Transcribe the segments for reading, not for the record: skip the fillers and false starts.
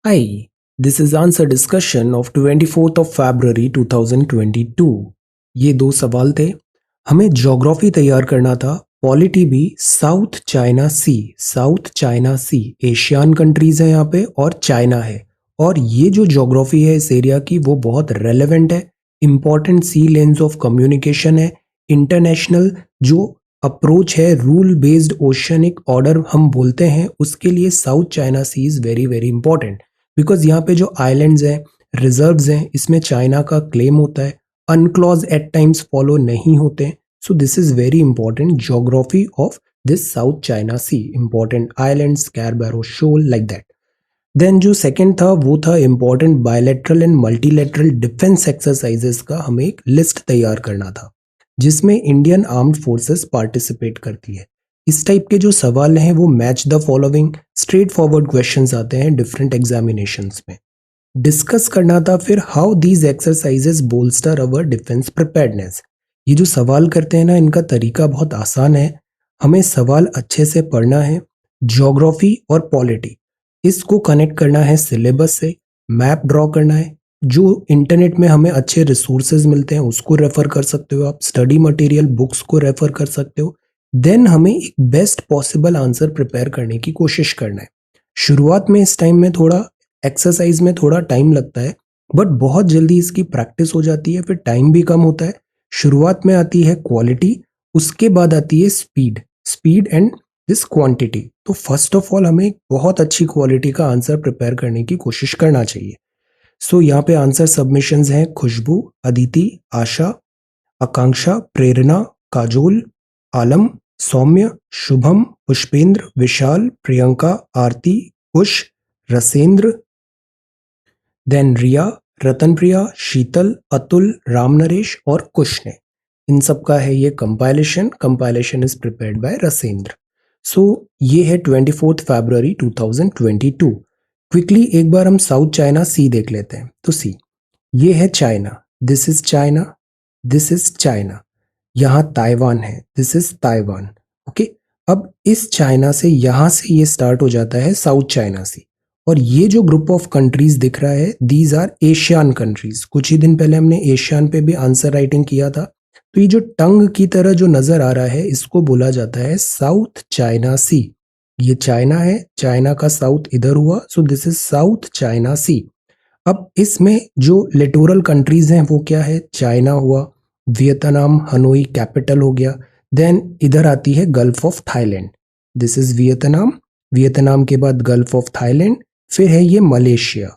Hi, this is answer discussion of 24th of February 2022। ये दो सवाल थे। हमें ज्योग्राफी तैयार करना था। पॉलिटी भी साउथ चाइना सी एशियन कंट्रीज है यहाँ पे और चाइना है। और ये जो ज्योग्राफी है इस एरिया की वो बहुत रेलेवेंट है। Important sea lanes of communication है। इंटरनेशनल जो अप्रोच है रूल बेस्ड ओशियनिक ऑर्डर हम बोलते हैं उसके लिए South China Sea is very very important. Because यहाँ पे जो आइलैंड्स हैं रिजर्व्स हैं इसमें चाइना का क्लेम होता है। अनक्लॉज एट टाइम्स फॉलो नहीं होते। So this is very important geography of this South China Sea important islands Scarborough shoal like that. Then जो सेकंड था वो था important bilateral and multilateral defence exercises का हमें एक लिस्ट तैयार करना था जिसमें इंडियन आर्म्ड फोर्सेस पार्टिसिपेट करती है। इस टाइप के जो सवाल हैं वो match the following straight forward questions आते हैं डिफरेंट एग्जामिनेशंस में। डिस्कस करना था फिर how these exercises bolster our defence preparedness. ये जो सवाल करते हैं ना इनका तरीका बहुत आसान है। हमें सवाल अच्छे से पढ़ना है। ज्योग्राफी और पॉलिटी इसको कनेक्ट करना है सिलेबस से। मैप ड्रॉ करना है। जो इंटरनेट में हमें अच्छे रिसोर्सेज मिलते हैं उसको रेफर कर सकते हो आप। स्टडी मटेरियल बुक्स को रेफर कर सकते हो। देन हमें एक बेस्ट पॉसिबल आंसर प्रिपेयर करने की कोशिश करना है। शुरुआत में इस टाइम में थोड़ा एक्सरसाइज में थोड़ा टाइम लगता है बट बहुत जल्दी इसकी प्रैक्टिस हो जाती है फिर टाइम भी कम होता है। शुरुआत में आती है क्वालिटी उसके बाद आती है स्पीड एंड दिस क्वांटिटी। तो फर्स्ट ऑफ ऑल हमें बहुत अच्छी क्वालिटी का आंसर प्रिपेयर करने की कोशिश करना चाहिए। सो यहाँ पे आंसर सबमिशंस हैं खुशबू, अदिति, आशा, आकांक्षा, प्रेरणा, काजोल, आलम, सौम्य, शुभम, पुष्पेंद्र, विशाल, प्रियंका, आरती, कुश, रसेंद्र, देन रिया, रतनप्रिया, शीतल, अतुल, रामनरेश और कुश ने। इन सब का है ये कंपाइलेशन इज प्रिपेयर्ड बाय रसेंद्र। सो ये है 24 फरवरी 2022। क्विकली एक बार हम साउथ चाइना सी देख लेते हैं। तो सी ये है China, this is China, this is China. यहाँ ताइवान है, दिस इज ताइवान। ओके, अब इस चाइना से यहाँ से ये स्टार्ट हो जाता है साउथ चाइना सी। और ये जो ग्रुप ऑफ कंट्रीज दिख रहा है दीज आर एशियन कंट्रीज। कुछ ही दिन पहले हमने एशियन पे भी आंसर राइटिंग किया था। तो ये जो टंग की तरह जो नजर आ रहा है इसको बोला जाता है साउथ चाइना सी। ये चाइना है, चाइना का साउथ इधर हुआ, so this is South China Sea. अब इसमें जो लिटोरल कंट्रीज हैं वो क्या है, चाइना हुआ, वियतनाम हनोई कैपिटल हो गया। देन इधर आती है gulf of Thailand, this is Vietnam. Vietnam के बाद गल्फ ऑफ थाईलैंड, फिर है ये मलेशिया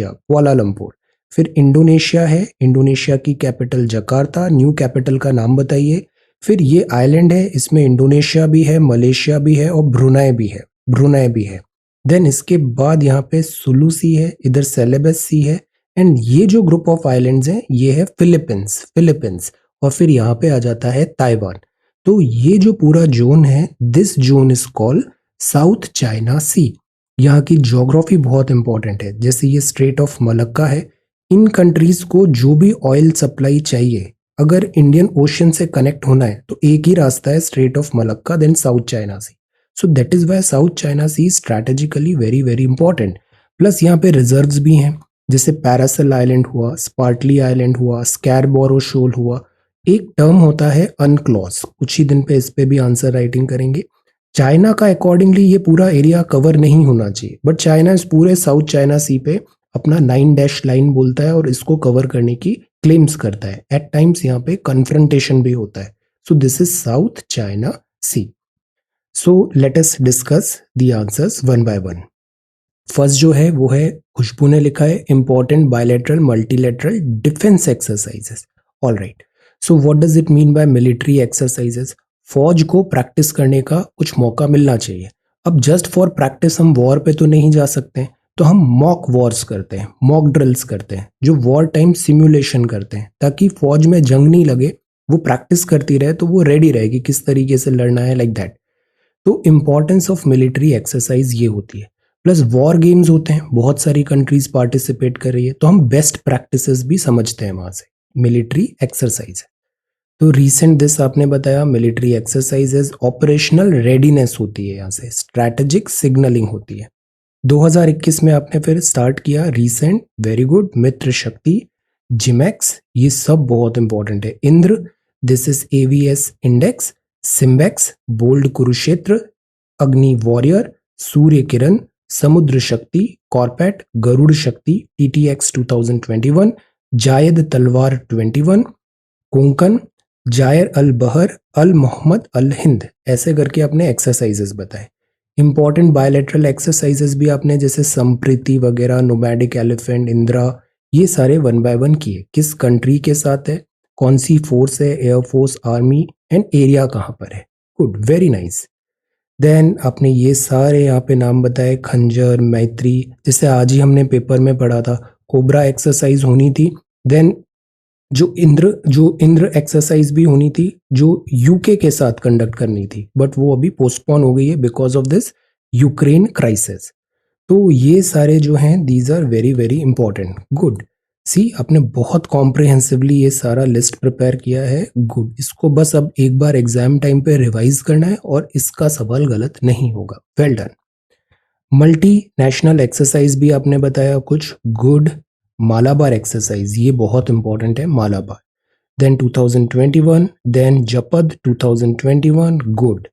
कुआलालंपुर। फिर इंडोनेशिया है, इंडोनेशिया की कैपिटल जकार्ता, न्यू कैपिटल का नाम बताइए। फिर ये आइलैंड है, इसमें इंडोनेशिया भी है, मलेशिया भी है और ब्रुनई भी है। देन इसके बाद यहाँ पे सुलू सी है, इधर सेलेबस सी है। एंड ये जो ग्रुप ऑफ आइलैंड्स हैं ये है फिलीपींस। और फिर यहाँ पे आ जाता है ताइवान। तो ये जो पूरा जोन है this zone is called South China Sea. यहाँ की ज्योग्राफी बहुत इंपॉर्टेंट है। जैसे ये स्ट्रेट ऑफ मलक्का है, इन कंट्रीज को जो भी ऑयल सप्लाई चाहिए अगर इंडियन ओशियन से कनेक्ट होना है तो एक ही रास्ता है, strait of Malacca then South China Sea. So that is why South China Sea strategically very very important. Plus यहाँ पे रिजर्व्स भी हैं, जैसे पैरासल आइलैंड हुआ, स्पार्टली आइलैंड हुआ, स्कैरबोरो शोल हुआ। एक टर्म होता है अनक्लॉज, कुछ ही दिन पे इस पे भी आंसर राइटिंग करेंगे। चाइना का अकॉर्डिंगली ये पूरा एरिया कवर नहीं होना चाहिए बट चाइना इस पूरे साउथ चाइना सी पे अपना 9 डैश लाइन बोलता है और इसको कवर करने की क्लेम्स करता है। एट टाइम्स यहाँ पे कन्फ्रंटेशन भी होता है। So this is South China Sea. So let us discuss the answers one by one. First जो है वो है खुशबू ने लिखा है important bilateral multilateral defence exercises. All right, so what does it mean by military exercises. फौज को practice करने का कुछ मौका मिलना चाहिए। अब जस्ट फॉर प्रैक्टिस हम वॉर पे तो नहीं जा सकते, तो हम मॉक वॉर्स करते हैं, मॉक ड्रिल्स करते हैं, जो वॉर टाइम सिमुलेशन करते हैं ताकि फौज में जंग नहीं लगे, वो प्रैक्टिस करती रहे तो वो रेडी रहेगी किस तरीके से लड़ना है लाइक दैट। तो इम्पॉर्टेंस ऑफ मिलिट्री एक्सरसाइज ये होती है। प्लस वॉर गेम्स होते हैं, बहुत सारी कंट्रीज पार्टिसिपेट कर रही है तो हम बेस्ट प्रैक्टिसेस भी समझते हैं वहां से। मिलिट्री एक्सरसाइज है तो रिसेंट दिस आपने बताया मिलिट्री एक्सरसाइजेज ऑपरेशनल रेडीनेस होती है, यहाँ से स्ट्रैटेजिक सिग्नलिंग होती है। 2021 में आपने फिर स्टार्ट किया रिसेंट, वेरी गुड, मित्र शक्ति, जिमैक्स, ये सब बहुत इंपॉर्टेंट है। Indra, this is AUSINDEX, SIMBEX, bold Kurukshetra, Agni warrior, Surya Kiran, समुद्र शक्ति, कॉर्पेट, गरुड़ शक्ति, टीटीएक्स 2021, जायद तलवार 21, कोंकण, जायर अल बहर, अल मोहम्मद अल हिंद, ऐसे करके अपने एक्सरसाइजेस बताए। इंपॉर्टेंट बायोलेटरल एक्सरसाइजेस भी आपने जैसे संप्रीति वगैरह, नोमैडिक एलिफेंट, इंदिरा, ये सारे 1 बाय 1 किए। किस कंट्री के साथ है, कौन सी फोर्स है, एयरफोर्स, आर्मी, एंड एरिया कहाँ पर है। Good, very nice. देन आपने ये सारे यहाँ पे नाम बताए, खंजर, मैत्री, जैसे आज ही हमने पेपर में पढ़ा था, कोबरा एक्सरसाइज होनी थी। देन जो इंद्र एक्सरसाइज भी होनी थी, जो यूके के साथ कंडक्ट करनी थी, बट वो अभी पोस्टपोन हो गई है because of this Ukraine crisis. तो ये सारे जो हैं, these are very very important. Good, see आपने बहुत कॉम्प्रिहेंसिवली ये सारा लिस्ट प्रिपेयर किया है। गुड, इसको बस अब एक बार एग्जाम टाइम पे रिवाइज करना है और इसका सवाल गलत नहीं होगा। Well done. Multi national exercise भी आपने बताया कुछ। गुड, मालाबार एक्सरसाइज, ये बहुत इंपॉर्टेंट है, मालाबार। देन 2021, देन जपद 2021। गुड,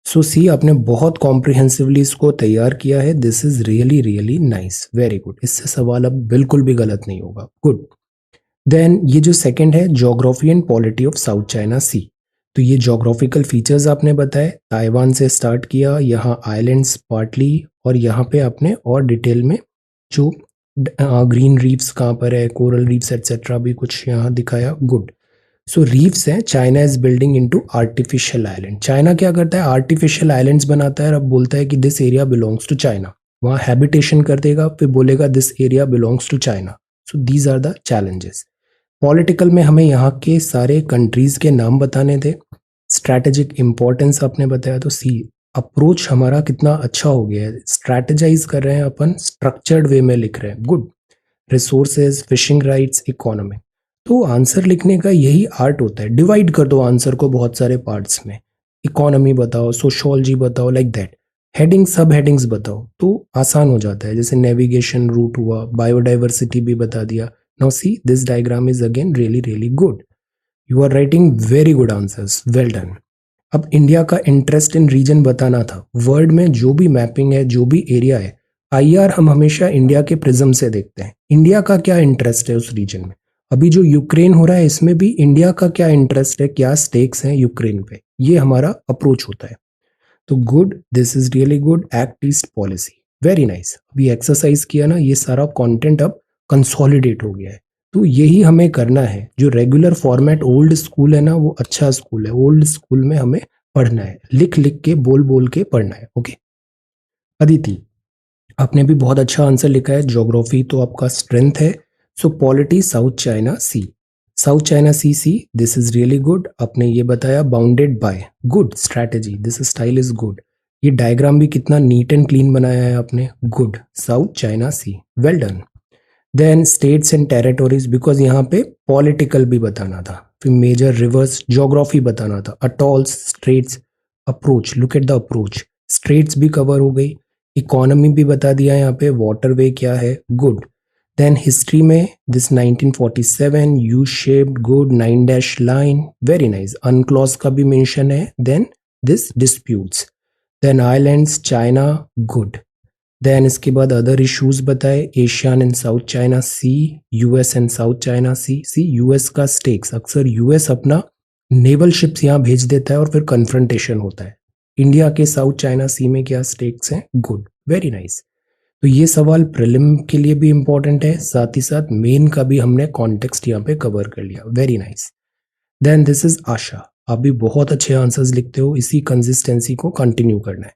सो सी आपने बहुत कॉम्प्रिहेंसिवली इसको तैयार किया है। This is really really nice, very good. इससे सवाल अब बिल्कुल भी गलत नहीं होगा। गुड। देन ये जो सेकंड है, geography and polity of South China Sea, तो ये ज्योग्राफिकल फीचर्स आपने बताए। ताइवान से स्टार्ट किया, यहाँ आइलैंड्स पार्टली, और यहाँ पे आपने और डिटेल में जो ग्रीन रीफ्स कहाँ पर है, कोरल रीफ्स एटसेट्रा भी कुछ यहाँ दिखाया। गुड। सो रीफ्स हैं, China is building into artificial island. China क्या करता है, आर्टिफिशियल आइलैंड्स बनाता है और अब बोलता है कि this area belongs to China. वहाँ हैबिटेशन कर देगा, फिर बोलेगा this area belongs to China. So these are the challenges. Political में हमें यहाँ के सारे कंट्रीज के नाम बताने थे। स्ट्रैटेजिक इंपॉर्टेंस आपने बताया, तो सी अप्रोच हमारा कितना अच्छा हो गया है। स्ट्रैटेजाइज कर रहे हैं अपन, स्ट्रक्चर्ड वे में लिख रहे हैं। Good. Resources, fishing rights, economy, तो आंसर लिखने का यही आर्ट होता है। डिवाइड कर दो आंसर को बहुत सारे पार्ट्स में। इकोनॉमी बताओ, सोशियोलॉजी बताओ, लाइक दैट। हेडिंग, सब हेडिंग्स बताओ, तो आसान हो जाता है। जैसे नेविगेशन रूट हुआ, बायोडाइवर्सिटी भी बता दिया। Now see this diagram is again really really good. You are writing very good answers, well done. अब इंडिया का इंटरेस्ट इन रीजन बताना था। वर्ल्ड में जो भी मैपिंग है, जो भी एरिया है, आईआर हम हमेशा इंडिया के प्रिज्म से देखते हैं। इंडिया का क्या इंटरेस्ट है उस रीजन में। अभी जो यूक्रेन हो रहा है, इसमें भी इंडिया का क्या इंटरेस्ट है, क्या स्टेक्स हैं यूक्रेन पे, ये हमारा अप्रोच होता है। तो good, this is really good. Act east policy, very nice. अभी एक्सरसाइज किया ना, ये सारा कंटेंट अब कंसोलिडेट हो गया है। तो यही हमें करना है। जो रेगुलर फॉर्मेट ओल्ड स्कूल है ना, वो अच्छा स्कूल है। ओल्ड स्कूल में हमें पढ़ना है, लिख लिख के, बोल बोल के पढ़ना है। ओके। अदिति, आपने भी बहुत अच्छा आंसर लिखा है। ज्योग्राफी तो आपका स्ट्रेंथ है। So polity South China Sea, South China Sea, see this is really good. आपने ये बताया bounded by, good strategy, this style is good. ये डायग्राम भी कितना नीट एंड क्लीन बनाया है आपने, good. South China Sea, well done. Then states and territories, because यहाँ पे पॉलिटिकल भी बताना था, फिर मेजर रिवर्स, ज्योग्राफी बताना था, atolls, straits, approach, look at the approach. Straits भी कवर हो गई, इकोनॉमी भी बता दिया यहाँ पे, वाटरवे क्या है, गुड। देन हिस्ट्री में this 1947 U shaped, good. 9 dash line, very nice. UNCLOS का भी मेंशन है। Then this disputes, then islands, China, good. Then इसके बाद अदर इश्यूज बताए, ASEAN and South China Sea, US and South China Sea. See US का stakes, अक्सर US अपना naval ships यहाँ भेज देता है और फिर कन्फ्रंटेशन होता है। इंडिया के साउथ चाइना सी में क्या स्टेक्स हैं, गुड, वेरी नाइस। तो ये सवाल प्रीलिम के लिए भी इंपॉर्टेंट है, साथ ही साथ मेन का भी हमने कॉन्टेक्स्ट यहाँ पे कवर कर लिया, very nice. Then this is Asha, आप भी बहुत अच्छे आंसर्स लिखते हो, इसी कंसिस्टेंसी को कंटिन्यू करना है।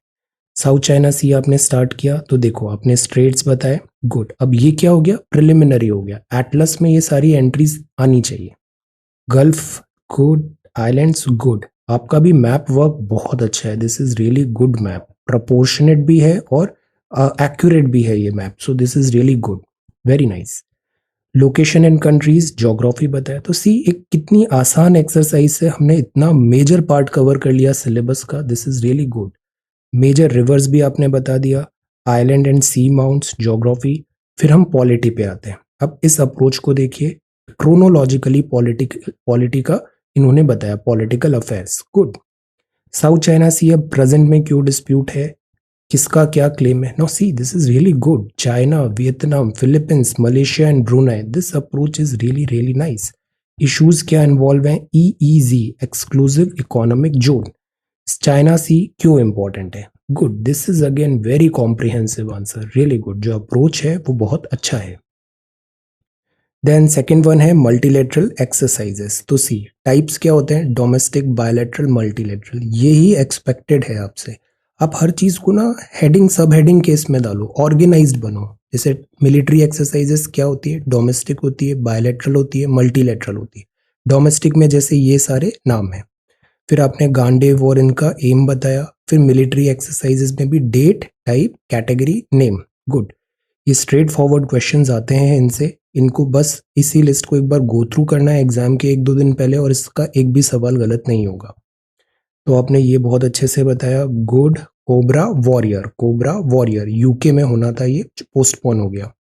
साउथ चाइना सी आपने स्टार्ट किया, तो देखो आपने स्ट्रेट्स बताए, गुड। अब ये क्या हो गया, प्रिलिमिनरी हो गया। एटलस में ये सारी एंट्रीज आनी चाहिए। Gulf, good. Islands, good. आपका भी मैप वर्क बहुत अच्छा है, this is really good map. Proportionate भी है और एक्यूरेट भी है ये map, so this is really good, very nice. Location and countries, geography बताया, तो सी एक कितनी आसान एक्सरसाइज से हमने इतना मेजर पार्ट कवर कर लिया सिलेबस का, this is really good. Major rivers भी आपने बता दिया, island and sea mounts, geography, फिर हम पॉलिटी पे आते हैं। अब इस अप्रोच को देखिए, क्रोनोलॉजिकली पॉलिटी का इन्होंने बताया, political affairs. Good. South China Sea अब प्रेजेंट में क्यों डिस्प्यूट है, किसका क्या क्लेम है? Now see, this is really good. China, Vietnam, Philippines, Malaysia and Brunei, this approach is really really nice. Issues क्या इन्वॉल्व हैं? EEZ, exclusive economic zone. China Sea क्यों इंपॉर्टेंट है? Good, this is again very comprehensive answer, really good. जो approach है वो बहुत अच्छा है। देन सेकेंड वन है मल्टीलेटरल एक्सरसाइजेस। तो सी, टाइप्स क्या होते हैं? Domestic, bilateral, multilateral. ये ही एक्सपेक्टेड है आपसे। आप हर चीज को ना हेडिंग सब हेडिंग केस में डालो, ऑर्गेनाइज्ड बनो। जैसे मिलिट्री एक्सरसाइजेस क्या होती है? डोमेस्टिक होती है, बायलैटरल होती है, मल्टीलेटरल होती है। डोमेस्टिक में जैसे ये सारे नाम है। फिर आपने गांडेव और इनका एम बताया। फिर मिलिट्री एक्सरसाइजेस में भी date, type, category, name. Good. ये स्ट्रेट फॉरवर्ड क्वेश्चंस आते हैं इनसे। इनको बस इसी लिस्ट को एक बार गो थ्रू करना है एग्जाम के एक दो दिन पहले, और इसका एक भी सवाल गलत नहीं होगा। तो आपने ये बहुत अच्छे से बताया। Good. Cobra warrior, cobra warrior UK में होना था, ये पोस्टपोन हो गया।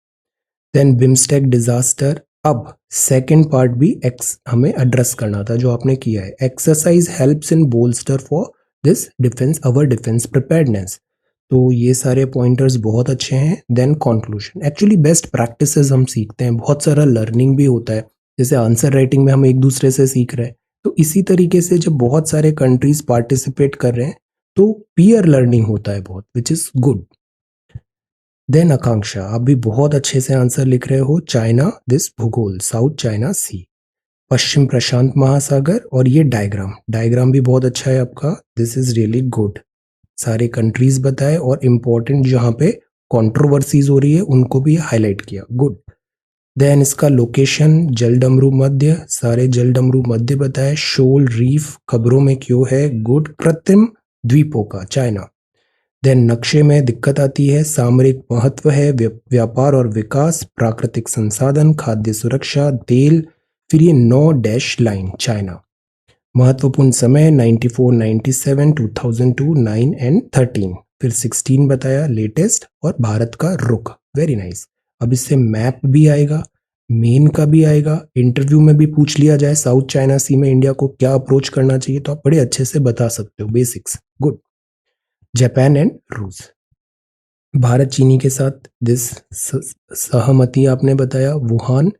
Then BIMSTEC disaster. अब सेकेंड पार्ट भी एक्स हमें एड्रेस करना था, जो आपने किया है। Exercise helps in bolster for this defence, our defence preparedness. तो ये सारे पॉइंटर्स बहुत अच्छे हैं। Then conclusion, actually best practices हम सीखते हैं, बहुत सारा लर्निंग भी होता है। जैसे आंसर राइटिंग में हम एक दूसरे से सीख रहे हैं, तो इसी तरीके से जब बहुत सारे कंट्रीज पार्टिसिपेट कर रहे हैं तो पीयर लर्निंग होता है बहुत, विच इज गुड। देन आकांक्षा, आप भी बहुत अच्छे से आंसर लिख रहे हो। चाइना, दिस भूगोल, साउथ चाइना सी, पश्चिम प्रशांत महासागर, और ये डायग्राम, डायग्राम भी बहुत अच्छा है आपका। This is really good. सारे कंट्रीज बताए और इंपॉर्टेंट जहां पे कंट्रोवर्सीज हो रही है उनको भी हाईलाइट किया। गुड। देन इसका लोकेशन, जलडमरू मध्य, सारे जलडमरू मध्य बताए। शोल रीफ खबरों में क्यों है? गुड। कृत्रिम द्वीपों का, चाइना। देन नक्शे में दिक्कत आती है, सामरिक महत्व है, व्यापार और विकास, प्राकृतिक संसाधन, खाद्य सुरक्षा, तेल। फिर ये 9 डैश लाइन, चाइना। महत्वपूर्ण समय 94, 97, 2002, 9 एंड 13। फिर 16 बताया, लेटेस्ट, और भारत का रुख। Very nice. अब इससे मैप भी आएगा, मेन का भी आएगा। इंटरव्यू में भी पूछ लिया जाए साउथ चाइना सी में इंडिया को क्या अप्रोच करना चाहिए, तो आप बड़े अच्छे से बता सकते हो, बेसिक्स। गुड। जापान एंड रूस, भारत चीनी के साथ दिस सहमति आपने बताया। वुहान,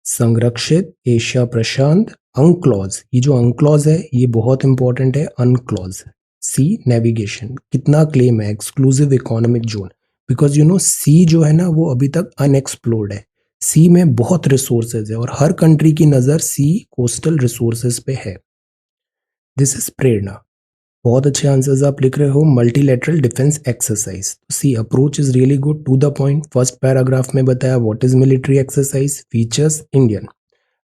संरक्षित, एशिया प्रशांत, अंक्लॉज। ये जो अंक्लॉज है ये बहुत इंपॉर्टेंट है, अनक्लॉज। सी, नेविगेशन, कितना क्लेम है? Exclusive economic zone, because you know see जो है ना वो अभी तक अनएक्सप्लोर्ड है। सी में बहुत रिसोर्सेज है और हर कंट्री की नजर सी कोस्टल रिसोर्सेज पे है। दिस इज प्रेरणा, बहुत अच्छे आंसर्स आप लिख रहे हो। Multilateral defence exercise, see approach is really good, to the point. First paragraph में बताया what is military exercise, features, Indian.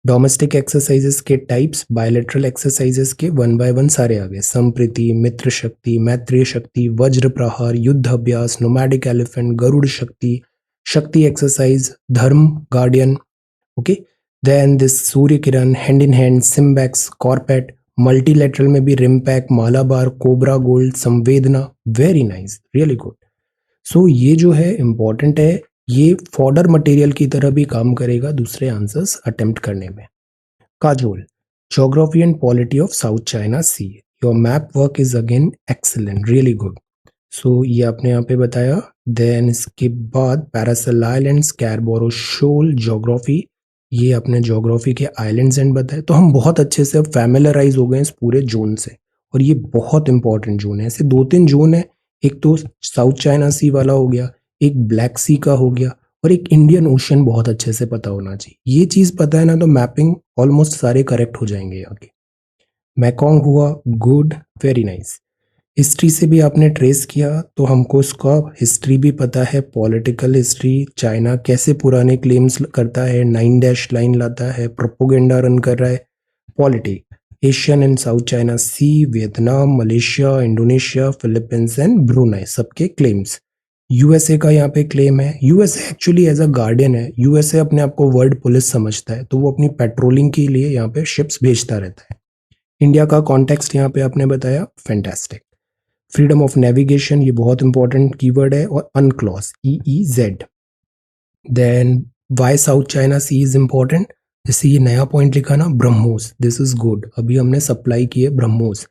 Domestic exercises के टाइप्स, बायलैटरल एक्सरसाइजेस के वन बाय वन सारे आ गए। संप्रीति, मित्र शक्ति, मैत्रीय शक्ति, वज्र प्रहार, युद्ध अभ्यास, नोमैडिक एलिफेंट, गरुड़ शक्ति, Shakti exercise, Dharma Guardian. Okay. Then this Surya Kiran, hand in hand, SIMBEX, CORPAT. Multilateral में भी RIMPAC, Malabar, Cobra Gold, Samvedna. Very nice, really good. So ये जो है इंपॉर्टेंट है, ये फॉडर मटेरियल की तरह भी काम करेगा दूसरे आंसर्स अटेम्प्ट करने में। Kajol, geography and polity of South China Sea, your map work is again excellent, really good. So ये आपने यहाँ पे बताया। देन इसके बाद Paracel islands, Scarborough shoal, geography, ये अपने ज्योग्राफी के आइलैंड्स एंड बताए। तो हम बहुत अच्छे से फैमिलराइज हो गए इस पूरे जोन से, और ये बहुत इंपॉर्टेंट जोन है। ऐसे दो तीन जोन है, एक तो साउथ चाइना सी वाला हो गया, एक ब्लैक सी का हो गया, और एक इंडियन ओशन बहुत अच्छे से पता होना चाहिए। ये चीज पता है ना तो मैपिंग ऑलमोस्ट सारे करेक्ट हो जाएंगे आगे। मैकोंग हुआ, गुड, वेरी नाइस। हिस्ट्री से भी आपने ट्रेस किया तो हमको इसका हिस्ट्री भी पता है, पॉलिटिकल हिस्ट्री। चाइना कैसे पुराने क्लेम्स करता है, 9 डैश लाइन लाता है, प्रोपोगेंडा रन कर रहा है। Polity, ASEAN and South China Sea, Vietnam, Malaysia, Indonesia, Philippines and Brunei, सबके क्लेम्स। यूएसए का यहाँ पे क्लेम है। USA actually as a guardian है, यूएसए अपने आप को वर्ल्ड पुलिस समझता है, तो वो अपनी पेट्रोलिंग के लिए यहाँ पे शिप्स भेजता रहता है। इंडिया का कॉन्टेक्स्ट यहाँ पे आपने बताया, फैंटास्टिक। फ्रीडम ऑफ नेविगेशन, ये बहुत इंपॉर्टेंट कीवर्ड है, और UNCLOS, EEZ। Then why South China Sea is important, जैसे ये नया पॉइंट लिखा ना, ब्रह्मोस, दिस इज गुड, अभी हमने सप्लाई किए ब्रह्मोस,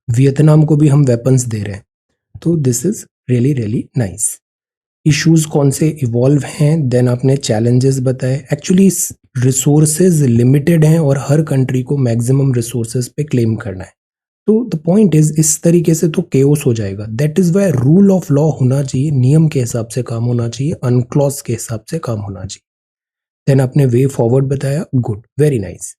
वियतनाम को भी हम वेपन्स दे रहे हैं, तो this is really really nice. Issues कौन से इवॉल्व हैं, देन आपने चैलेंजेस बताए। एक्चुअली रिसोर्सेज लिमिटेड हैं और हर कंट्री को मैक्सिमम रिसोर्सेज पे क्लेम करना है, तो द पॉइंट इज इस तरीके से तो केओस हो जाएगा। That is why rule of law होना चाहिए, नियम के हिसाब से काम होना चाहिए, अनक्लॉज के हिसाब से काम होना चाहिए। देन आपने वे फॉरवर्ड बताया, गुड, वेरी नाइस।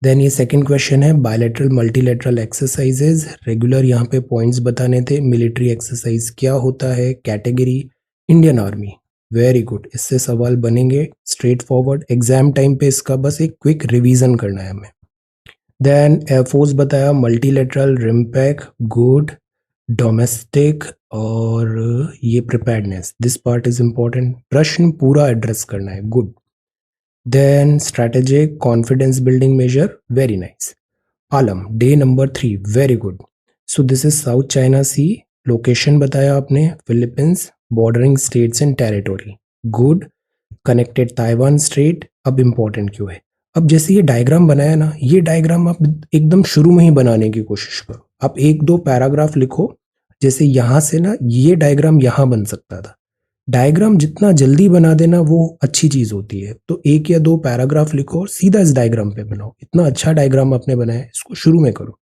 देन ये सेकंड क्वेश्चन है, बायलैटरल मल्टीलैटरल एक्सरसाइजेज, रेगुलर यहाँ पे पॉइंट्स बताने थे, मिलिट्री एक्सरसाइज क्या होता है, category Indian army, very good, इससे सवाल बनेंगे स्ट्रेट फॉरवर्ड, एग्जाम टाइम पे इसका बस एक क्विक रिवीजन करना है हमें। देन एयरफोर्स बताया, मल्टीलैटरल, रिम्पैक, गुड, डोमेस्टिक, और ये preparedness, this part is important, प्रश्न पूरा एड्रेस करना है, good. Then strategic confidence building measure, very nice. Alam, day number 3, very good. So this is South China Sea, location बताया आपने, Philippines, bordering states and territory, good, connected Taiwan strait. अब important क्यों है, अब जैसे ये डायग्राम बनाया ना, ये डायग्राम आप एकदम शुरू में ही बनाने की कोशिश करो, आप एक दो पैराग्राफ लिखो, जैसे यहां से ना ये डायग्राम यहां बन सकता था, डायग्राम जितना जल्दी बना देना वो अच्छी चीज होती है, तो एक या दो पैराग्राफ लिखो और सीधा इस डायग्राम पे बनाओ, इतना अच्छा डायग्राम आपने बनाया है, इसको शुरू में करो,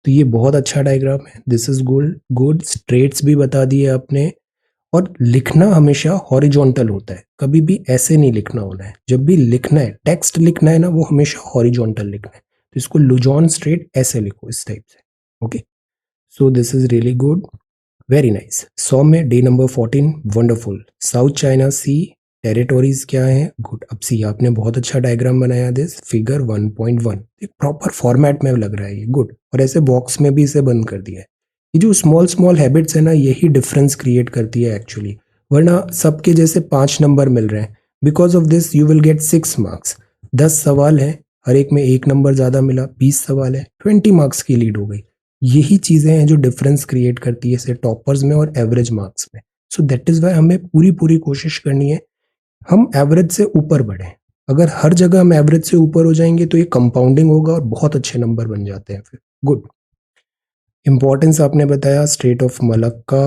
तो ये बहुत अच्छा डायग्राम है, this is good, good, straits भी बता दिए आपने, और लिखना हमेशा हॉरिजॉन्टल होता है, कभी भी ऐसे नहीं लिखना होना है, जब भी लिखना है, टेक्स्ट लिखना है ना, वो हमेशा हॉरिजॉन्टल लिखना है, तो इसको लुजॉन स्ट्रेट ऐसे लिखो, इस टाइप से, okay. So this is really good, very nice. 100 में day number 14, wonderful. South China Sea, territories क्या है, गुड। अब सी आपने बहुत अच्छा डायग्राम बनाया, दिस फिगर 1.1, एक प्रॉपर फॉर्मेट में लग रहा है ये, गुड, और ऐसे बॉक्स में भी इसे बंद कर दिया है। ये जो स्मॉल स्मॉल हैबिट्स है ना, यही डिफरेंस क्रिएट करती है एक्चुअली, वरना सबके जैसे 5 नंबर मिल रहे हैं, because of this you will get 6 marks. 10 सवाल है, हर एक में एक नंबर ज्यादा मिला, 20 सवाल है, 20 मार्क्स की लीड हो गई। यही चीजें हैं जो डिफरेंस क्रिएट करती है से टॉपर्स में और एवरेज मार्क्स में। सो दैट इज वाई हमें पूरी पूरी कोशिश करनी है हम एवरेज से ऊपर बढ़े। अगर हर जगह हम एवरेज से ऊपर हो जाएंगे तो ये कंपाउंडिंग होगा और बहुत अच्छे नंबर बन जाते हैं फिर, गुड। इंपॉर्टेंस आपने बताया स्ट्रेट ऑफ मलक्का,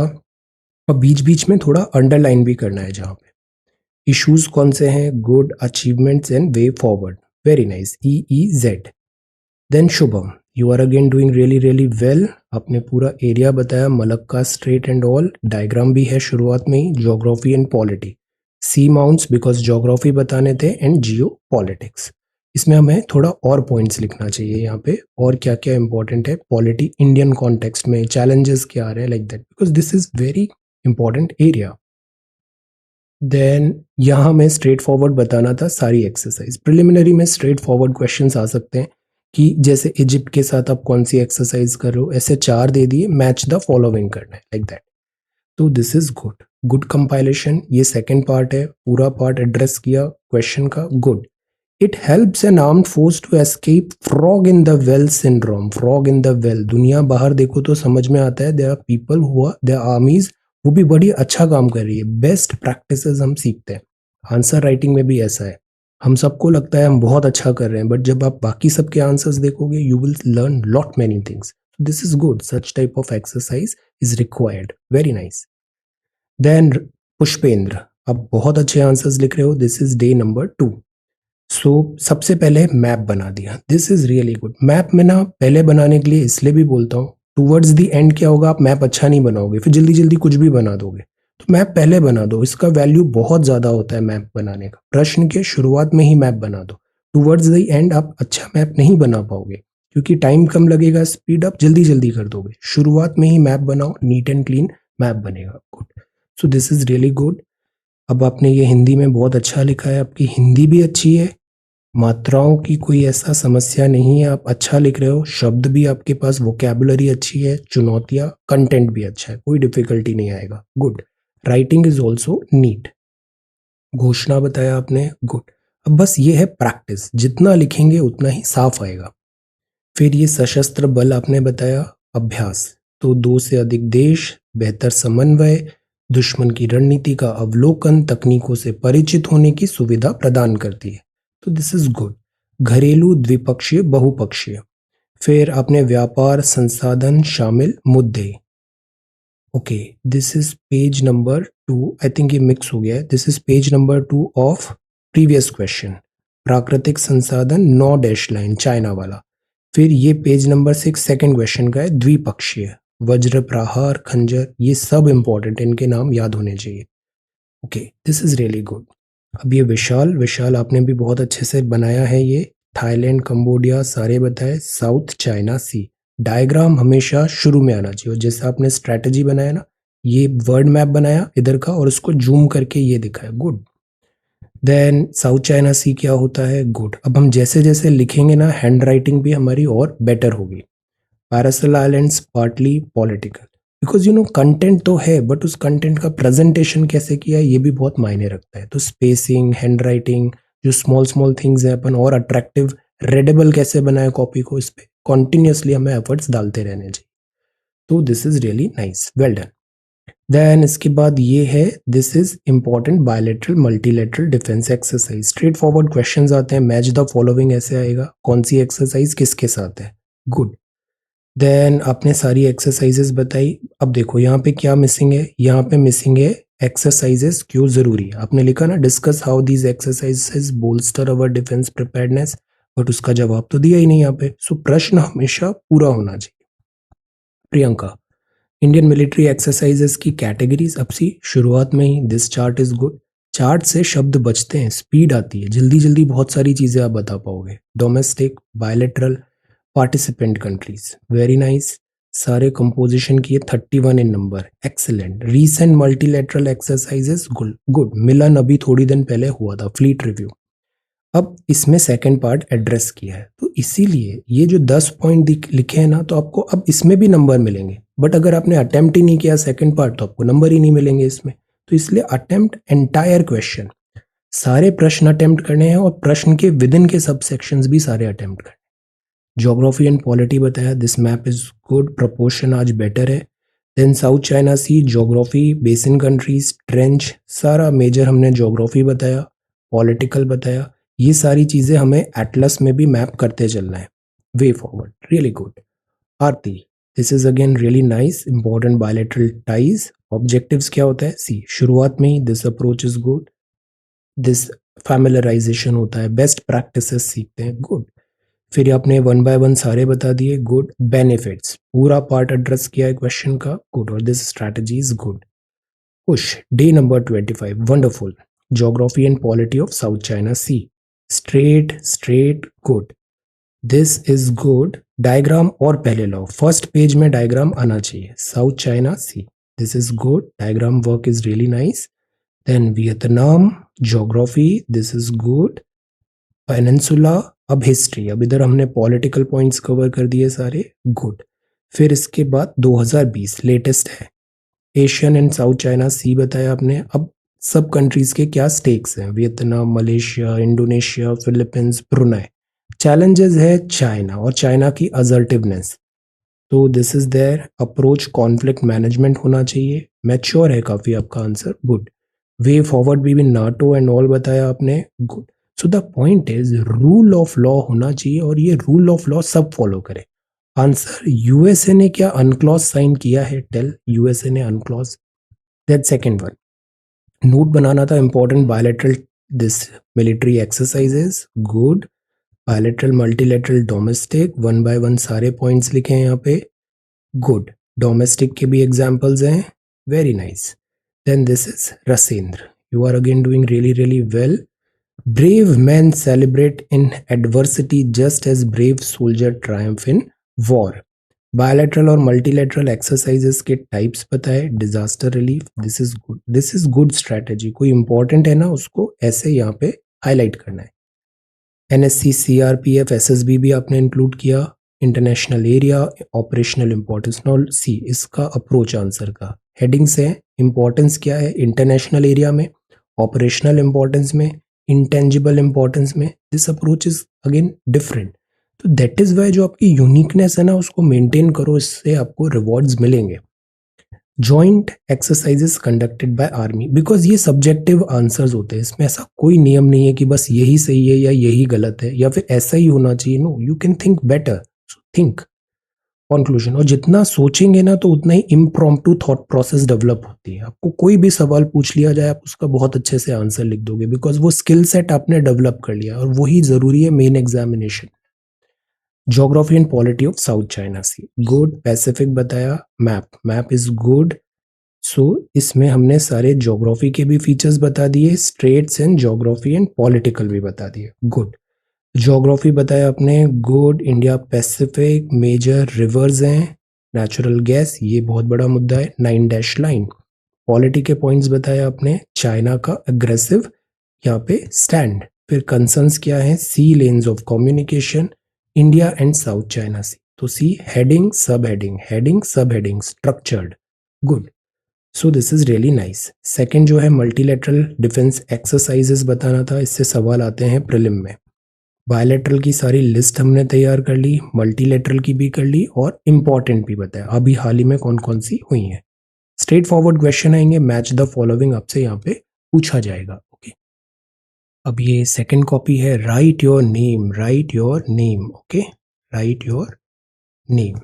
और बीच बीच में थोड़ा अंडरलाइन भी करना है जहाँ पे। इश्यूज कौन से हैं, good, achievements and way forward, very nice, EEZ। Then Shubham, you are again doing really really well, आपने पूरा एरिया बताया, Malacca strait and all, diagram भी है शुरुआत में ही, geography and polity, seamounts because geography बताने थे, एंड जियो पॉलिटिक्स। इसमें हमें थोड़ा और पॉइंट्स लिखना चाहिए यहाँ पे, और क्या क्या इंपॉर्टेंट है, पॉलिटी इंडियन कॉन्टेक्स्ट में चैलेंजेस क्या आ रहे हैं, like that, because this is very important area. Then यहाँ मैं स्ट्रेट फॉरवर्ड बताना था सारी एक्सरसाइज, प्रिलिमिनरी में स्ट्रेट फॉरवर्ड क्वेश्चंस आ सकते हैं कि जैसे इजिप्ट के साथ आप कौन सी एक्सरसाइज कर रहे हो, ऐसे 4 दे दिए, मैच द फॉलोइंग करना है, लाइक दैट। तो this is good, good compilation, ये सेकंड पार्ट है, पूरा पार्ट एड्रेस किया क्वेश्चन का, good. It helps an armed force to escape frog in the well syndrome, frog in the well, दुनिया बाहर देखो तो समझ में आता है, देयर आर पीपल हुआ, देयर आर्मीज, वो भी बड़ी अच्छा काम कर रही है, बेस्ट प्रैक्टिसेस हम सीखते हैं। आंसर राइटिंग में भी ऐसा है, हम सबको लगता है हम बहुत अच्छा कर रहे हैं, बट जब आप बाकी सबके आंसर्स देखोगे you will learn lot many things, this is good, such type of exercise is required, very nice. Then Pushpendra, अब बहुत अच्छे आंसर्स लिख रहे हो, this is day number 2। So सबसे पहले मैप बना दिया, this is really good. Map में ना पहले बनाने के लिए इसलिए भी बोलता हूँ, टूवर्ड्स द एंड क्या होगा, आप मैप अच्छा नहीं बनाओगे, फिर जल्दी जल्दी कुछ भी बना दोगे, तो मैप पहले बना दो, इसका वैल्यू बहुत ज्यादा होता है मैप बनाने का, प्रश्न के शुरुआत में ही मैप बना दो, टूवर्ड्स द एंड आप अच्छा मैप नहीं बना पाओगे, क्योंकि टाइम कम लगेगा, स्पीड अप जल्दी जल्दी कर दोगे, शुरुआत में ही मैप बनाओ, नीट एंड क्लीन मैप बनेगा, good. So this is really good. अब आपने ये हिंदी में बहुत अच्छा लिखा है, आपकी हिंदी भी अच्छी है, मात्राओं की कोई ऐसा समस्या नहीं है, आप अच्छा लिख रहे हो, शब्द भी आपके पास, वोकैबुलरी अच्छी है, चुनौतियां, कंटेंट भी अच्छा है, कोई डिफिकल्टी नहीं आएगा, good. Writing is also neat, घोषणा बताया आपने, गुड। अब बस ये है प्रैक्टिस, जितना लिखेंगे उतना ही साफ आएगा। फिर ये सशस्त्र बल आपने बताया, अभ्यास, तो 2 से अधिक देश, बेहतर समन्वय, दुश्मन की रणनीति का अवलोकन, तकनीकों से परिचित होने की सुविधा प्रदान करती है। तो दिस इज गुड। घरेलू, द्विपक्षीय, बहुपक्षीय। फिर आपने व्यापार, संसाधन, शामिल मुद्दे। Okay, this is page number 2। I think ये मिक्स हो गया है। This is page number 2 of previous question. प्राकृतिक संसाधन, 9 डैश लाइन, चाइना वाला। फिर ये पेज नंबर 6 सेकंड क्वेश्चन का है, द्विपक्षीय। वज्र, प्रहार, खंजर, ये सब इंपॉर्टेंट, इनके नाम याद होने चाहिए। Okay, this is really good. अब ये विशाल, विशाल आपने भी बहुत अच्छे से बनाया है। ये थाईलैंड, कंबोडिया सारे बताए, साउथ चाइना सी। डायग्राम हमेशा शुरू में आना चाहिए। और जैसे आपने स्ट्रैटेजी बनाया ना, ये वर्ड मैप बनाया इधर का और उसको जूम करके ये दिखाया, गुड। देन साउथ चाइना सी क्या होता है, गुड। अब हम जैसे जैसे लिखेंगे ना, हैंड राइटिंग भी हमारी और बेटर होगी। Paracel islands, partly political, because content तो है बट उस कंटेंट का प्रेजेंटेशन कैसे किया है ये भी बहुत मायने रखता है। तो स्पेसिंग, हैंड राइटिंग, जो स्मॉल स्मॉल थिंग्स है, अपन और अट्रैक्टिव, रेडेबल कैसे बनाए कॉपी को, इस पे कॉन्टिन्यूसली हमें एफर्ट्स डालते रहने चाहिए। तो this is really nice, well done. Then इसके बाद ये है, this is important bilateral multilateral defence exercise. Straightforward questions आते हैं, मैच द फॉलोइंग ऐसे आएगा, कौन सी एक्सरसाइज किसके साथ है, गुड। देन आपने सारी एक्सरसाइजेस बताई। अब देखो यहाँ पे क्या मिसिंग है, यहाँ पे मिसिंग है एक्सरसाइजेस क्यों जरूरी है। आपने लिखा ना, discuss how these exercises bolster our defence preparedness, but उसका जवाब तो दिया ही नहीं यहाँ पे। सो प्रश्न हमेशा पूरा होना चाहिए। प्रियंका, इंडियन मिलिट्री एक्सरसाइजेस की कैटेगरीज। अब सी शुरुआत में ही, this chart is good. Chart से शब्द बचते हैं, स्पीड आती है, जल्दी जल्दी बहुत सारी चीजें आप बता पाओगे। Domestic, bilateral, participant countries, very nice. सारे कंपोजिशन किए, 31 in number, excellent. Recent multilateral exercises, good. Milan अभी थोड़ी दिन पहले हुआ था, फ्लीट रिव्यू। अब इसमें सेकंड पार्ट एड्रेस किया है, तो इसीलिए ये जो 10 पॉइंट लिखे हैं ना, तो आपको अब इसमें भी नंबर मिलेंगे। बट अगर आपने अटेम्प्ट ही नहीं किया सेकंड पार्ट, तो आपको नंबर ही नहीं मिलेंगे इसमें। तो इसलिए अटेम्प्ट एंटायर क्वेश्चन, सारे प्रश्न अटेम्प्ट करने हैं और प्रश्न के विद इन के सब सेक्शंस भी सारे अटेम्प्ट करने। ज्योग्राफी एंड पॉलिटी बताया, this map is good, proportion आज बेटर है। Then South China Sea, geography, basin countries, trench, सारा मेजर हमने ज्योग्राफी बताया, पॉलिटिकल बताया। ये सारी चीजें हमें एटलस में भी मैप करते चलना है। Way forward, really good. Aarti, this is again really nice, important bilateral ties. Objectives क्या होता है, सी शुरुआत में ही, this approach is good, this familiarization होता है, बेस्ट प्रैक्टिसेस सीखते हैं, गुड। फिर आपने वन बाय वन सारे बता दिए, गुड। बेनिफिट्स पूरा पार्ट एड्रेस किया है क्वेश्चन का, गुड। और this strategy is good. Push, day number 25, wonderful. Geography and polity of South China Sea, strait strait, good. This is good. Diagram और पहले लो, फर्स्ट पेज में डायग्राम आना चाहिए, South China Sea, this is good. Diagram work is really nice. Then Vietnam, geography, this is good. Peninsula, अब history, अब इधर हमने पॉलिटिकल पॉइंट्स कवर कर दिए सारे, गुड। फिर इसके बाद 2020 लेटेस्ट है, ASEAN and South China Sea बताया आपने। अब सब कंट्रीज के क्या स्टेक्स हैं, Vietnam, Malaysia, Indonesia, Philippines, Brunei. Challenges है चाइना और चाइना की असर्टिवनेस, तो this is there. Approach, conflict management होना चाहिए, मैच्योर है काफी आपका आंसर, गुड। वे फॉरवर्ड भी नाटो एंड ऑल बताया आपने, good. So the point is, rule of law होना चाहिए और ये रूल ऑफ लॉ सब फॉलो करे। आंसर, यूएसए ने क्या अनक्लॉज साइन किया है, टेल यूएसए ने UNCLOS. That second one, note बनाना था important bilateral this military exercises, good. Bilateral, multilateral, domestic, one by one सारे पॉइंट्स लिखे हैं यहाँ पे, गुड। डोमेस्टिक के भी एग्जांपल्स हैं, very nice. Then this is Rasendra, you are again doing really really well. Brave men celebrate in adversity just as brave soldier triumph in war. Bilateral और multilateral exercises के types बताए, disaster relief, this is good, this is good strategy। कोई important है ना, उसको ऐसे यहाँ पे highlight करना है। NSC, CRPF, SSB भी आपने include किया। इंटरनेशनल एरिया, ऑपरेशनल इंपॉर्टेंस, नॉल सी इसका अप्रोच आंसर का हेडिंग्स है। इंपॉर्टेंस क्या है इंटरनेशनल एरिया में, ऑपरेशनल इंपॉर्टेंस में, इंटेंजिबल इंपॉर्टेंस में, this approach is again different. तो दैट इज वाई जो आपकी यूनिकनेस है ना उसको मेंटेन करो, इससे आपको रिवॉर्ड्स मिलेंगे। Joint exercises conducted by army, because ये सब्जेक्टिव आंसर्स होते हैं, इसमें ऐसा कोई नियम नहीं है कि बस यही सही है या यही गलत है या फिर ऐसा ही होना चाहिए। No, you can think better, think. Conclusion, और जितना सोचेंगे ना तो उतना ही इम्प्रॉम्प्टू थॉट प्रोसेस डेवलप होती है। आपको कोई भी सवाल पूछ लिया जाए आप उसका बहुत अच्छे से आंसर लिख दोगे, बिकॉज वो स्किल सेट आपने डेवलप कर लिया, और वही जरूरी है main examination. Geography and polity of South China Sea, good. Pacific बताया, map, map is good. So इसमें हमने सारे ज्योग्राफी के भी फीचर्स बता दिए, straits and geography and political भी बता दिए, गुड। ज्योग्राफी बताया आपने, good. India Pacific, major rivers हैं, नेचुरल गैस, ये बहुत बड़ा मुद्दा है, 9 लाइन। पॉलिटी के पॉइंट्स बताया आपने, चाइना का अग्रेसिव यहाँ पे स्टैंड। फिर कंसर्न्स क्या है, sea lanes of communication, India and South China Sea. तो see heading sub heading, heading sub heading, structured, good. So this is really nice. Second जो है मल्टीलेटरल डिफेंस एक्सरसाइजेस बताना था, इससे सवाल आते हैं प्रीलिम में। बायलैटरल की सारी लिस्ट हमने तैयार कर ली, मल्टीलेटरल की भी कर ली, और इंपॉर्टेंट भी बताया अभी हाल ही में कौन कौन सी हुई हैं। स्ट्रेट फॉरवर्ड क्वेश्चन आएंगे, मैच द फॉलोइंग आपसे यहाँ पे पूछा जाएगा। ओके, अब ये सेकंड कॉपी है, write your name, write your name. Okay, write your name.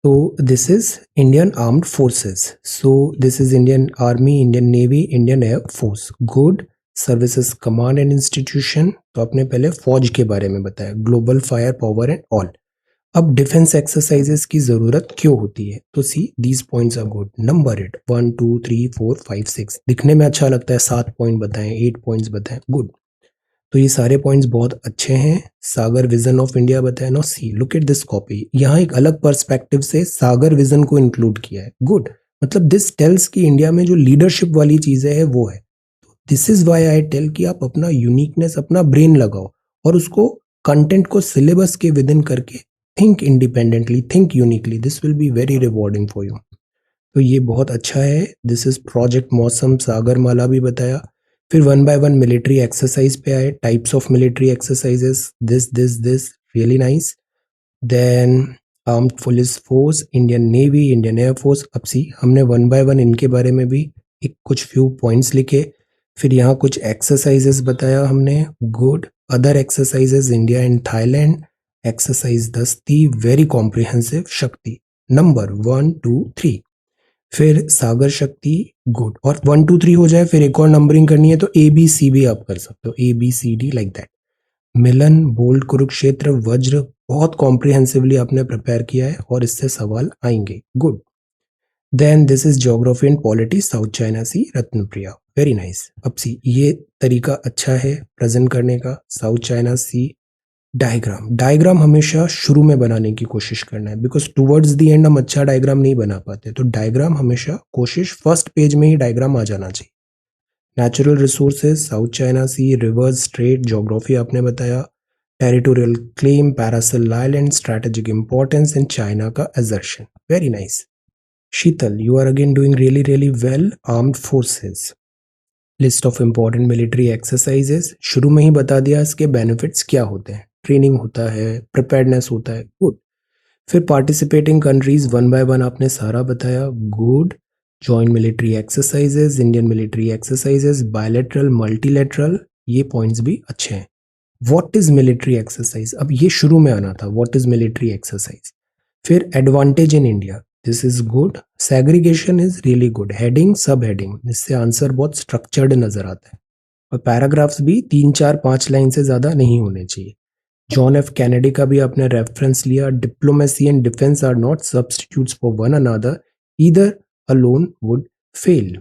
तो this is Indian armed forces, so this is Indian army, Indian navy, Indian air force, good. Services command and institution, तो आपने पहले फौज के बारे में बताया, global fire power and all. अब डिफेंस एक्सरसाइजेस की जरूरत क्यों होती है, तो see these points are good, number it, 1 2 3 4 5 6, दिखने में अच्छा लगता है, 7 पॉइंट बताएं, 8 पॉइंट्स बताएं, गुड। तो ये सारे पॉइंट्स बहुत अच्छे हैं। सागर विजन ऑफ इंडिया बताया, no see look at this copy, यहाँ एक अलग पर्सपेक्टिव से सागर विजन को इंक्लूड किया है, गुड। मतलब दिस टेल्स कि इंडिया में जो लीडरशिप वाली चीजें है वो है। This is why I tell कि आप अपना यूनिकनेस, अपना ब्रेन लगाओ और उसको कंटेंट को सिलेबस के विद इन करके think independently, think uniquely, this will be very rewarding for you. तो ये बहुत अच्छा है। दिस इज प्रोजेक्ट मौसम, सागर माला भी बताया। फिर 1 बाय 1 मिलिट्री एक्सरसाइज पे आए, types of military exercises, this really nice. Then armed police force, Indian navy, Indian air force. अब सी हमने 1 बाय 1 इनके बारे में भी एक कुछ फ्यू पॉइंट्स लिखे। फिर यहाँ कुछ एक्सरसाइजेस बताया हमने, good. Other exercises, India and Thailand, exercise 10 थी, वेरी कॉम्प्रिहेंसिव, शक्ति नंबर 1 2 3। फिर सागर शक्ति, गुड। और 1 2 3 हो जाए, फिर एक और नंबरिंग करनी है तो ABC भी आप कर सकते हो, ABCD like that. Milan, bolt, Kurukshetra, वज्र, बहुत कॉम्प्रिहेंसिवली आपने प्रिपेयर किया है और इससे सवाल आएंगे, good. Then this is geography and polity, South China Sea, Ratnapriya, very nice. अब सी ये तरीका अच्छा है प्रेजेंट करने का, South China Sea. Diagram, diagram हमेशा शुरू में बनाने की कोशिश करना है, बिकॉज टुवर्ड्स द एंड हम अच्छा डायग्राम नहीं बना पाते, तो डायग्राम हमेशा कोशिश फर्स्ट पेज में ही डायग्राम आ जाना चाहिए। Natural resources, South China Sea, rivers, strait, geography आपने बताया। Territorial claim, Paracel island, strategic importance and China का assertion, very nice. Sheetal, you are again doing really really well. Armed forces, list of important military exercises, शुरू में ही बता दिया इसके benefits क्या होते हैं, ट्रेनिंग होता है, प्रिपेयर्डनेस होता है, गुड। फिर पार्टिसिपेटिंग कंट्रीज 1 बाय 1 आपने सारा बताया, good. Joint military exercises, Indian military exercises, bilateral, multilateral, ये पॉइंट्स भी अच्छे हैं। व्हाट इज मिलिट्री एक्सरसाइज, अब ये शुरू में आना था, व्हाट इज मिलिट्री एक्सरसाइज। फिर advantage in India, this is good. Segregation is really good, heading sub heading, इससे आंसर बहुत स्ट्रक्चर्ड नजर आता है। और पैराग्राफ्स भी 3 4 5 लाइन से ज्यादा नहीं होने चाहिए। जॉन एफ कैनेडी का भी आपने रेफरेंस लिया, diplomacy and defence are not substitutes for one another, either alone would fail.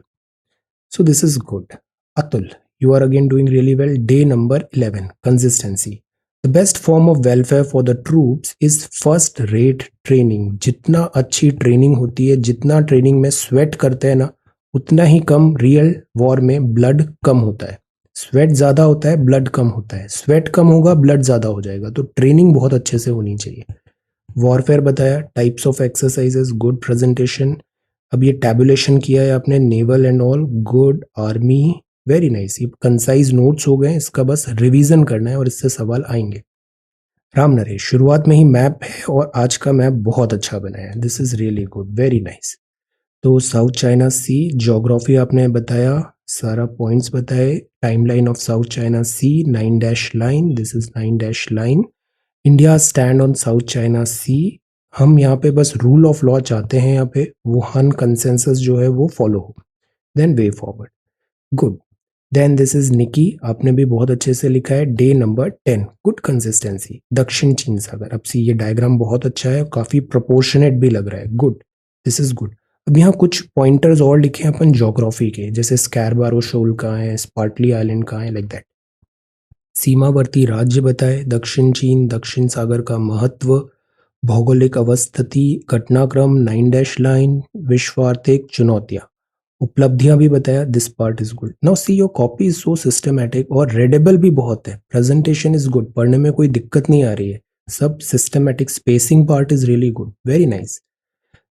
So this is good. Atul, you are again doing really well. Day number 11, consistency. The best form of welfare for the troops is first rate training. जितना अच्छी training होती है, जितना training में sweat करते हैं ना, उतना ही कम रियल वॉर में ब्लड कम होता है। स्वेट ज्यादा होता है, ब्लड कम होता है, स्वेट कम होगा, ब्लड ज्यादा हो जाएगा, तो ट्रेनिंग बहुत अच्छे से होनी चाहिए। वॉरफेयर बताया, types of exercises, good presentation. अब ये टैबुलेशन किया है आपने, naval and all, good. Army, very nice. ये कंसाइज नोट्स हो गए, इसका बस रिवीजन करना है और इससे सवाल आएंगे। राम नरेश, शुरुआत में ही मैप है और आज का मैप बहुत अच्छा बनाया है। This is really good, very nice. तो साउथ चाइना सी, ज्योग्राफी आपने बताया, सारा पॉइंट्स बताए। Timeline of South China Sea, 9 dash line, this is 9 dash line. India stand on South China Sea. हम यहाँ पे बस रूल ऑफ लॉ चाहते हैं, यहाँ पे वुहान कंसेंसस जो है वो फॉलो हो, then way forward. Good. Then this is Nikki, आपने भी बहुत अच्छे से लिखा है। डे नंबर 10, गुड कंसिस्टेंसी, दक्षिण चीन सागर। अब सी, ये डायग्राम बहुत अच्छा है, काफी प्रोपोर्शनेट भी लग रहा है। Good, this is good. अब यहाँ कुछ पॉइंटर्स और लिखे हैं अपन ज्योग्राफी के, जैसे स्कैरबारो शोल कहाँ है, स्पार्टली आइलैंड कहाँ है, लाइक दैट। सीमावर्ती राज्य बताए, दक्षिण चीन, दक्षिण सागर का महत्व, भौगोलिक अवस्थिति, घटनाक्रम, 9 डैश लाइन, विश्व आर्थिक चुनौतियां, उपलब्धियां भी बताया। This part is good. Now see your copy is so systematic और रेडेबल भी बहुत है। प्रेजेंटेशन इज गुड, पढ़ने में कोई दिक्कत नहीं आ रही है, सब systematic. Spacing part is really good, very nice.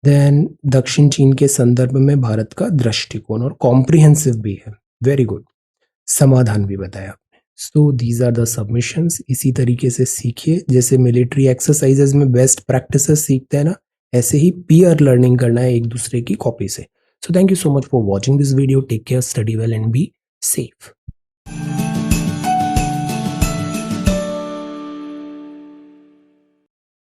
Then दक्षिण चीन के संदर्भ में भारत का दृष्टिकोण, और कॉम्प्रिहेंसिव भी है, वेरी गुड। समाधान भी बताया आपने। So these are the submissions. इसी तरीके से सीखिए, जैसे मिलिट्री एक्सरसाइजेज में बेस्ट प्रैक्टिसेस सीखते हैं ना, ऐसे ही पीयर लर्निंग करना है एक दूसरे की कॉपी से। So thank you so much for watching this video. Take care, study well and be safe.